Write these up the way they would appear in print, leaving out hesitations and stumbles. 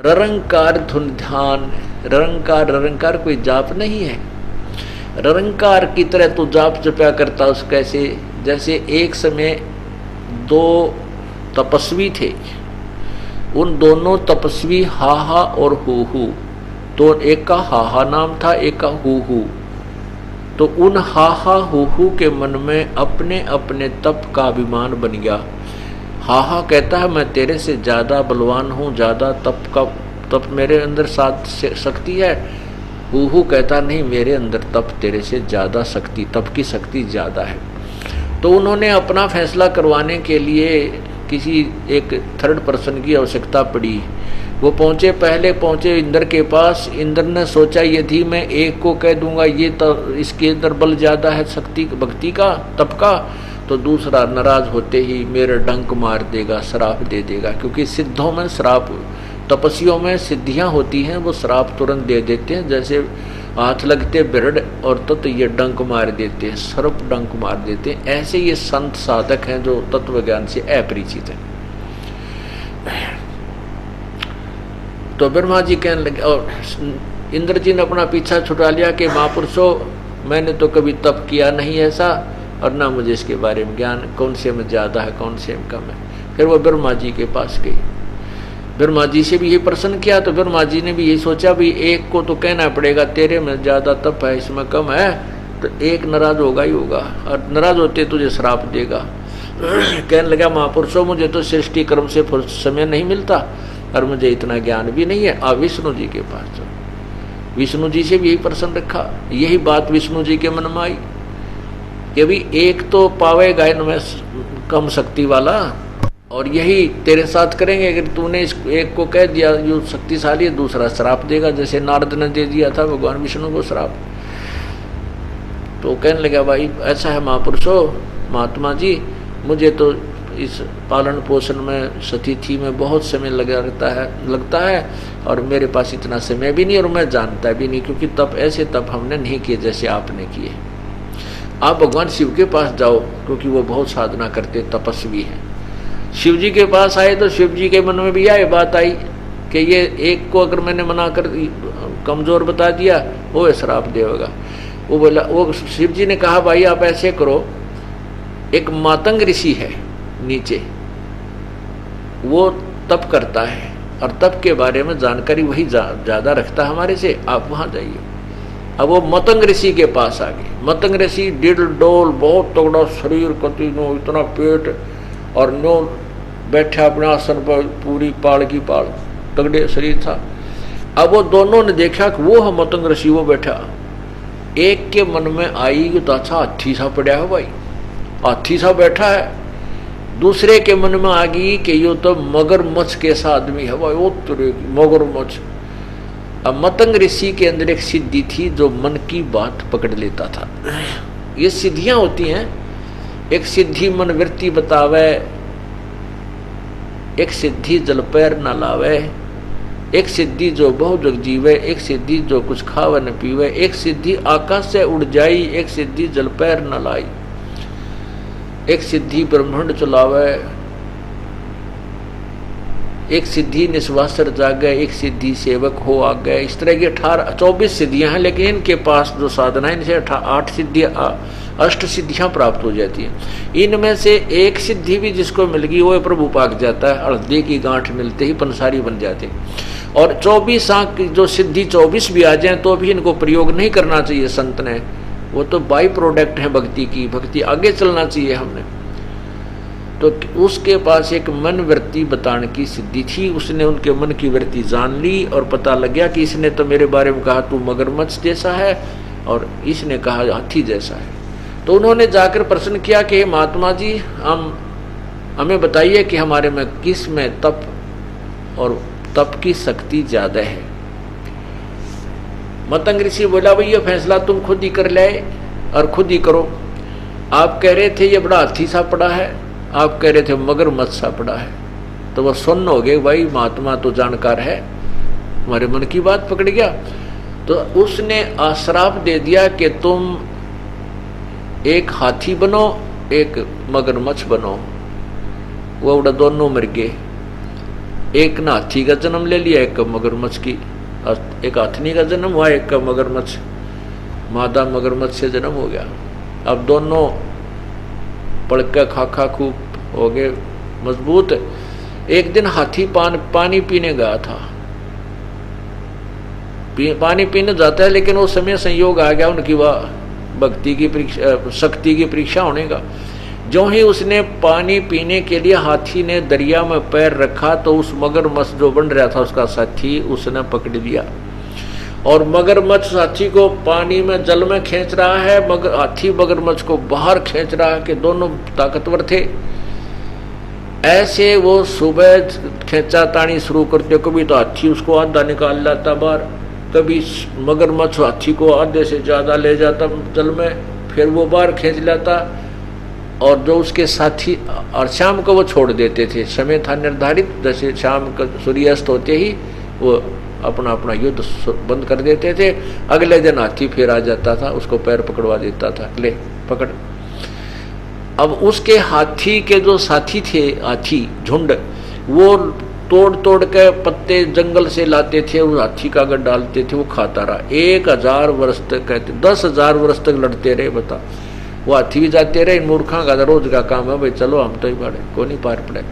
ररंकार धुन ध्यान। ररंकार ररंकार कोई जाप नहीं है। ररंकार की तरह तो जाप जपया करता उस कैसे, जैसे एक समय दो तपस्वी थे, उन दोनों तपस्वी हाहा और हूहू, तो एक का हाहा नाम था, एक का हूहू। तो उन हाहा हूहू के मन में अपने अपने तप का अभिमान बन गया। हाहा कहता है मैं तेरे से ज्यादा बलवान हूँ, ज्यादा तप मेरे अंदर साथ शक्ति है। हूहू कहता नहीं, मेरे अंदर तप तेरे से ज्यादा शक्ति, तप की शक्ति ज्यादा है। तो उन्होंने अपना फैसला करवाने के लिए किसी एक थर्ड पर्सन की आवश्यकता पड़ी। वो पहले पहुंचे इंद्र के पास। इंद्र ने सोचा यदि मैं एक को कह दूंगा ये तो इसके अंदर बल ज्यादा है, शक्ति भक्ति का, तप का, तो दूसरा नाराज होते ही मेरे डंक मार देगा, श्राप दे देगा। क्योंकि सिद्धों में श्राप, तपस्वियों में सिद्धियां होती हैं, वो श्राप तुरंत दे देते हैं। जैसे हाथ लगते बिरड और तो ये डंक मार देते हैं, सर्प डंक मार देते हैं। ऐसे ये संत साधक हैं जो तत्व ज्ञान से अपरिचित हैं। तो ब्रह्मा जी कहने लगे, और इंद्र जी ने अपना पीछा छुड़ा लिया कि महापुरुषों मैंने तो कभी तप किया नहीं ऐसा, और ना मुझे इसके बारे में ज्ञान, कौन से में ज्यादा है कौन से में कम है। फिर वो ब्रह्मा जी के पास गई, ब्रह्मा जी से भी यही प्रश्न किया। तो ब्रह्मा जी ने भी यही सोचा भी एक को तो कहना पड़ेगा तेरे में ज्यादा तप है, इसमें कम है, तो एक नाराज होगा ही होगा, और नाराज होते तुझे श्राप देगा। कहने लगा महापुरुषों मुझे तो सृष्टि कर्म से समय नहीं मिलता, और मुझे इतना ज्ञान भी नहीं है। आप विष्णु जी के पास जाओ। विष्णु जी से भी यही प्रश्न रखा। यही बात विष्णु जी के मन में आई कि भाई एक तो पावेगा इनमें कम शक्ति वाला, और यही तेरे साथ करेंगे। अगर तूने इस एक को कह दिया जो शक्तिशाली है, दूसरा श्राप देगा, जैसे नारद ने दे दिया था भगवान विष्णु को श्राप। तो कहने लगा भाई ऐसा है महापुरुषों, महात्मा जी मुझे तो इस पालन पोषण में सतिथि में बहुत समय लगता है, और मेरे पास इतना समय भी नहीं, और मैं जानता भी नहीं, क्योंकि तप ऐसे तप हमने नहीं किए जैसे आपने किए। आप भगवान शिव के पास जाओ, क्योंकि वो बहुत साधना करते, तपस्वी हैं। शिव जी के पास आए तो शिव जी के मन में भी यह बात आई कि ये एक को अगर मैंने मना कर कमजोर बता दिया वो श्राप देगा। वो बोला, वो शिव जी ने कहा भाई आप ऐसे करो, एक मातंग ऋषि है नीचे, वो तप करता है और तप के बारे में जानकारी वही ज्यादा रखता है हमारे से, आप वहां जाइए। अब वो मतंग ऋषि के पास आ गए। मतंग ऋषि डिल डोल, बहुत तगड़ा शरीर, कति नो इतना पेट, और नो बैठा अपने आसन पर, पूरी पाड़ की पाड़, तगड़े शरीर था। अब वो दोनों ने देखा कि वो है मतंग ऋषि, वो बैठा। एक के मन में आई कि तो अच्छा हाथी सा पड़ा है भाई, हाथी सा बैठा है। दूसरे के मन में आ गई कि यो तो मगरमच्छ कैसा आदमी है भाई, वो तुरे मगरमच्छ। अब मतंग ऋषि के अंदर एक सिद्धि थी जो मन की बात पकड़ लेता था। ये सिद्धियां होती हैं, एक सिद्धि मन वृत्ति बतावे, एक सिद्धि जल पैर न लावे, एक सिद्धि जो बहु जग जीवे, एक सिद्धि जो कुछ खावे न पीवे, एक सिद्धि आकाश से उड़ जाई, एक सिद्धि जल पैर न लाई, एक सिद्धि ब्रह्मांड चलावे, एक सिद्धि निस्वासर जागे, एक सिद्धि सेवक हो आ गए। इस तरह की 24 सिद्धियां हैं, लेकिन इनके पास जो साधना है इनसे 8 सिद्धियां, अष्ट सिद्धियां प्राप्त हो जाती हैं। इनमें से एक सिद्धि भी जिसको मिल गई वो प्रभु पाक जाता है, हृदय की गांठ मिलते ही पंसारी बन जाते। और 24 आंख जो सिद्धि 24 भी आ जाए तो भी इनको प्रयोग नहीं करना चाहिए संत ने, वो तो बाई प्रोडक्ट है भक्ति की, भक्ति आगे चलना चाहिए हमने। तो उसके पास एक मन वृत्ति बताने की सिद्धि थी, उसने उनके मन की वृत्ति जान ली और पता लग गया कि इसने तो मेरे बारे में कहा तू मगरमच्छ जैसा है, और इसने कहा हाथी जैसा है। तो उन्होंने जाकर प्रश्न किया कि महात्मा जी हमें बताइए कि हमारे में किस में तप और तप की शक्ति ज्यादा है। मतंग ऋषि बोला भाई ये फैसला तुम खुद ही कर ले और खुद ही करो। आप कह रहे थे ये बड़ा हाथी सा पड़ा है, आप कह रहे थे मगरमच्छ सा पड़ा है, तो वह सुन्न हो गए भाई महात्मा तो जानकार है, हमारे मन की बात पकड़ गया। तो उसने आश्राप दे दिया कि तुम एक हाथी बनो एक मगरमच्छ बनो। वो उड़ा दोनों मर गए। एक ने हाथी का जन्म ले लिया, एक का मगरमच्छ की, एक हाथनी का जन्म हुआ, एक का मगरमच्छ मादा मगरमच्छ से जन्म हो गया। अब दोनों पड़का खा खूब हो गए मजबूत। एक दिन हाथी पानी पीने गया था, पानी पीने जाता है, लेकिन वो समय संयोग आ गया उनकी वह भक्ति की परीक्षा, शक्ति की परीक्षा होने का। जो ही उसने पानी पीने के लिए हाथी ने दरिया में पैर रखा तो उस मगरमच्छ जो बन रहा था उसका साथी उसने पकड़ लिया, और मगरमच्छ हाथी को पानी में जल में खींच रहा है, हाथी मगरमच्छ को बाहर खींच रहा है, कि दोनों ताकतवर थे। ऐसे वो सुबह खींचा तानी शुरू करते, कभी तो हाथी उसको आधा निकाल लाता बाहर, कभी मगरमच्छ हाथी को आधे से ज्यादा ले जाता जल में, फिर वो बाहर खींच लाता, और जो उसके साथी, और शाम को वो छोड़ देते थे, समय था निर्धारित, जैसे शाम का सूर्यास्त होते ही वो अपना अपना युद्ध बंद कर देते थे। अगले दिन हाथी फिर आ जाता था, उसको पैर पकड़वा देता था, ले पकड़। अब उसके हाथी के जो साथी थे, हाथी झुंड, वो तोड़ तोड़ के पत्ते जंगल से लाते थे, उस हाथी का अगर डालते थे वो खाता रहा 1000 वर्ष तक, कहते 10,000 वर्ष तक लड़ते रहे। बता, वो हाथी भी जाते रहे, इन मूर्खों का रोज का काम है भाई, चलो हम तो ही पड़े, कोई नहीं पार पड़े।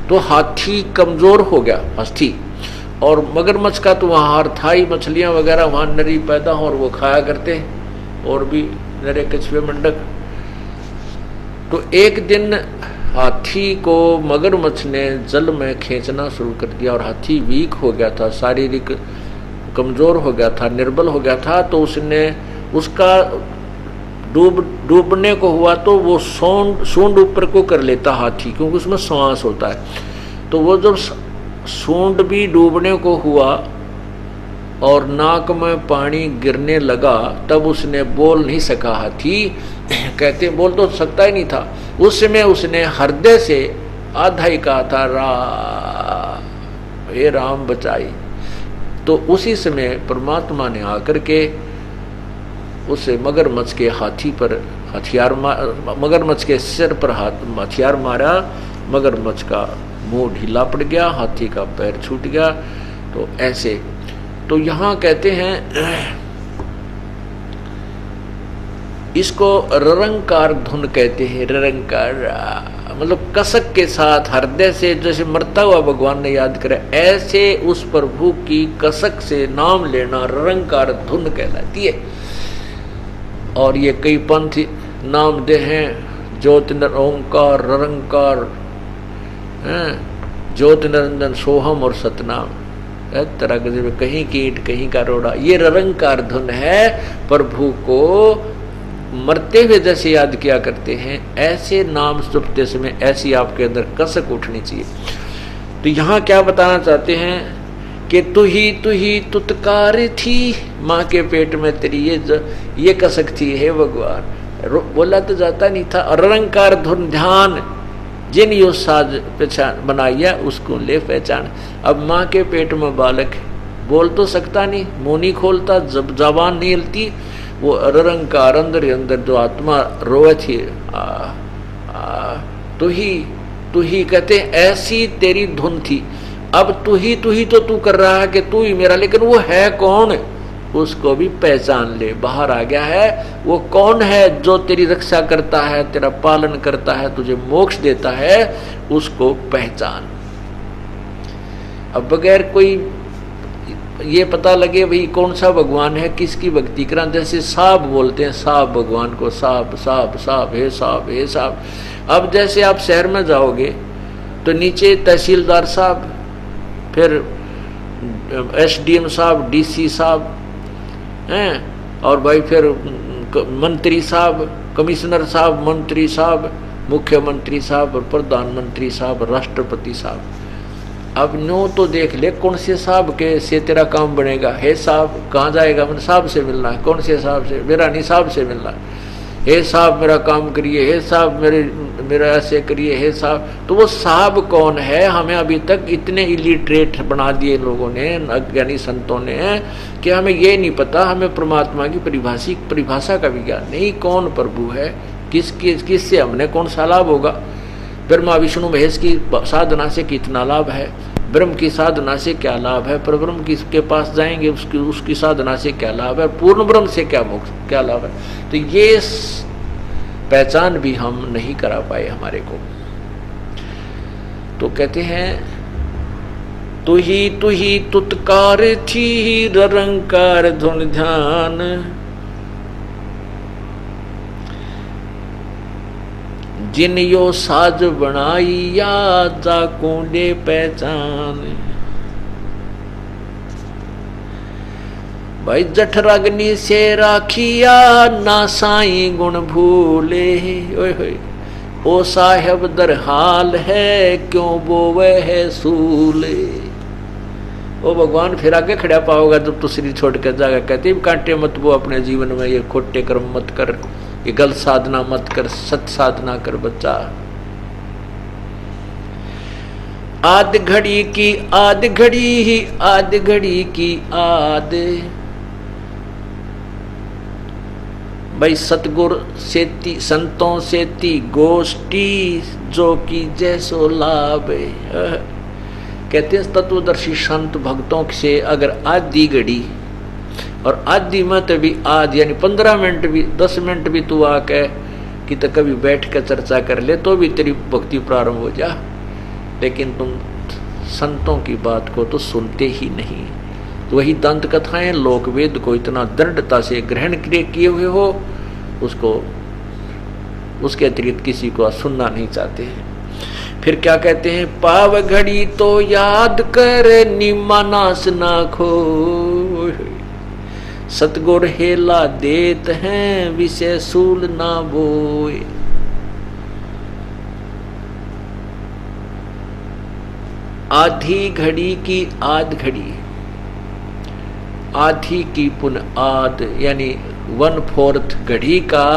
तो हाथी कमजोर हो गया, हाथी, और मगरमच्छ का तो वहाँ हार था ही, मछलियाँ वगैरह वहाँ नरी पैदा हो और वो खाया करते, और भी नरे कछुए मंडक। तो एक दिन हाथी को मगरमच्छ ने जल में खींचना शुरू कर दिया, और हाथी वीक हो गया था, शारीरिक कमजोर हो गया था, निर्बल हो गया था। तो उसने, उसका डूबने को हुआ तो वो सूंड ऊपर को कर लेता हाथी, क्योंकि उसमें श्वास होता है। तो वो जब सूंड भी डूबने को हुआ और नाक में पानी गिरने लगा, तब उसने बोल नहीं सका हाथी, कहते बोल तो सकता ही नहीं था। उस समय उसने हृदय से आधा ही कहा था, हे राम बचाई। तो उसी समय परमात्मा ने आकर के उसे मगरमच्छ के हाथी पर मगरमच्छ के सिर पर हथियार मारा, मगरमच्छ का मुंह ढीला पड़ गया, हाथी का पैर छूट गया। तो ऐसे, तो यहाँ कहते हैं इसको ररंकार धुन कहते हैं। ररंकार मतलब कसक के साथ हृदय से, जैसे मरता हुआ भगवान ने याद करे, ऐसे उस प्रभु की कसक से नाम लेना ररंकार धुन कहलाती है। और ये कई पंथ नाम दे हैं, ज्योति ओंकार, ररंकार, ज्योति निरंजन, सोहम और सतनाम, तरह के कहीं कीट कहीं का रोड़ा। ये ररंकार धुन है, प्रभु को मरते हुए जैसे याद किया करते हैं, ऐसे नाम जपते समय ऐसी आपके अंदर कसक उठनी चाहिए। तो यहाँ क्या बताना चाहते हैं कि तू ही तुतकार थी, माँ के पेट में तेरी ये कसक थी, हे भगवान। बोला तो जाता नहीं था। ररंकार धुन ध्यान, जिन यो साज पहचान बनाइया उसको ले पहचान। अब माँ के पेट में बालक बोल तो सकता नहीं, मुंह नहीं खोलता, जब जबान नहीं हिलती, वो ररंकार अंदर जो आत्मा रोए थी, तू ही कहते ऐसी तेरी धुन थी। अब तू ही तो तू कर रहा है कि तू ही मेरा, लेकिन वो है कौन, उसको भी पहचान ले। बाहर आ गया है, वो कौन है जो तेरी रक्षा करता है, तेरा पालन करता है, तुझे मोक्ष देता है, उसको पहचान। अब बगैर कोई ये पता लगे भाई कौन सा भगवान है, किसकी भक्ति करा, जैसे साहब बोलते हैं, साहब भगवान को, साहब साहब साहब हे साहब हे साहब। अब जैसे आप शहर में जाओगे तो नीचे तहसीलदार साहब, फिर SDM साहब, DC साहब हैं, और भाई फिर मंत्री साहब, कमिश्नर साहब, मंत्री साहब, मुख्यमंत्री साहब, प्रधानमंत्री साहब, राष्ट्रपति साहब। अब नो तो देख ले कौन से साहब के से तेरा काम बनेगा। हे साहब कहाँ जाएगा, मैंने साहब से मिलना है। कौन से साहब से? मेरा नहीं, साहब से मिलना है। हे साहब मेरा काम करिए, हे साहब मेरा ऐसे करिए, हे साहब। तो वो साहब कौन है? हमें अभी तक इतने इलिटरेट बना दिए लोगों ने, अज्ञानी संतों ने, कि हमें ये नहीं पता, हमें परमात्मा की परिभाषा का विज्ञान नहीं, कौन प्रभु है, किससे हमने कौन सा लाभ होगा। ब्रह्मा विष्णु महेश की साधना से कितना लाभ है, ब्रह्म की साधना से क्या लाभ है, पर ब्रह्म के पास जाएंगे उसकी साधना से क्या लाभ है, पूर्ण ब्रह्म से क्या लाभ है। तो ये पहचान भी हम नहीं करा पाए हमारे को। तो कहते हैं तू ही तुतकार थी रंकार धुन ध्यान, जिन यो साज बनाई या जा कोंडे पहचान। भाई जठराग्नि से राखिया ना साई गुण भूले, ओए होए ओ साहेब दरहाल है क्यों बोवे है सूले। ओ भगवान फिर आगे खड़ा पाओगा जब तू शरीर छोड़ कर जाएगा। कहते कांटे मत वो अपने जीवन में, ये खोटे कर्म मत कर, ये गलत साधना मत कर, सत साधना कर बच्चा। आध घड़ी की आध घड़ी ही आध घड़ी की आध, भाई सतगुर सेती संतों सेती गोष्ठी जो की जैसो लाभ। कहते हैं तत्वदर्शी संत भक्तों से अगर आधी घड़ी और आधी मत भी आध यानी 15 मिनट भी 10 मिनट भी तू आके कि तो कभी बैठ कर चर्चा कर ले तो भी तेरी भक्ति प्रारंभ हो जा। लेकिन तुम संतों की बात को तो सुनते ही नहीं। तो वही दंत कथाएं लोक वेद को इतना दृढ़ता से ग्रहण किए हुए हो, उसको उसके अतिरिक्त किसी को सुनना नहीं चाहते हैं। फिर क्या कहते हैं, पाव घड़ी तो याद कर निम्मा नाश ना खो, सतगुर हेला देत हैं विषय सूल ना बोए। आधी घड़ी की आध घड़ी, आधी की पुन आध यानी 1/4 घड़ी का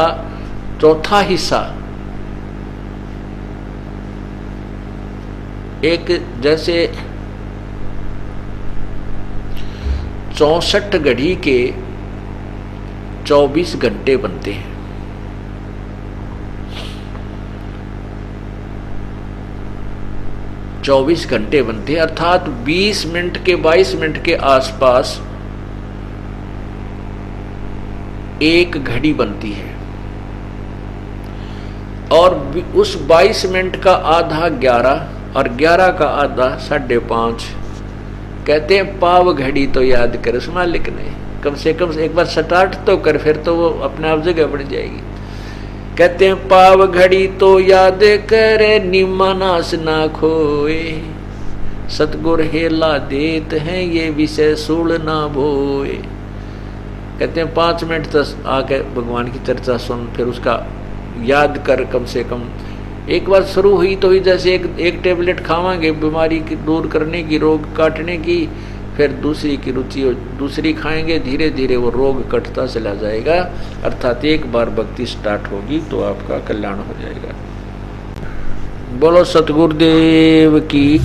चौथा हिस्सा। एक जैसे 64 घड़ी के 24 घंटे बनते हैं। चौबीस घंटे बनते हैं, अर्थात 20 मिनट के 22 मिनट के आसपास एक घड़ी बनती है। और उस 22 मिनट का आधा 11 और 11 का आधा 5:30। कहते हैं पाव घड़ी तो याद कर उस मालिक ने, कम से कम एक बार स्टार्ट तो कर, फिर तो वो अपने आप जगह बढ़ जाएगी। कहते हैं पाव घड़ी तो याद करे निम्मा नाश ना खोए, सतगुर हेला देत हैं ये विषय सूल ना भोए। कहते हैं 5 मिनट तक आके भगवान की चर्चा सुन, फिर उसका याद कर। कम से कम एक बार शुरू हुई तो ही जैसे एक टेबलेट खावांगे बीमारी की दूर करने की, रोग काटने की, फिर दूसरी की रुचि दूसरी खाएंगे, धीरे धीरे वो रोग कटता चला जाएगा। अर्थात एक बार भक्ति स्टार्ट होगी तो आपका कल्याण हो जाएगा। बोलो सतगुरुदेव की।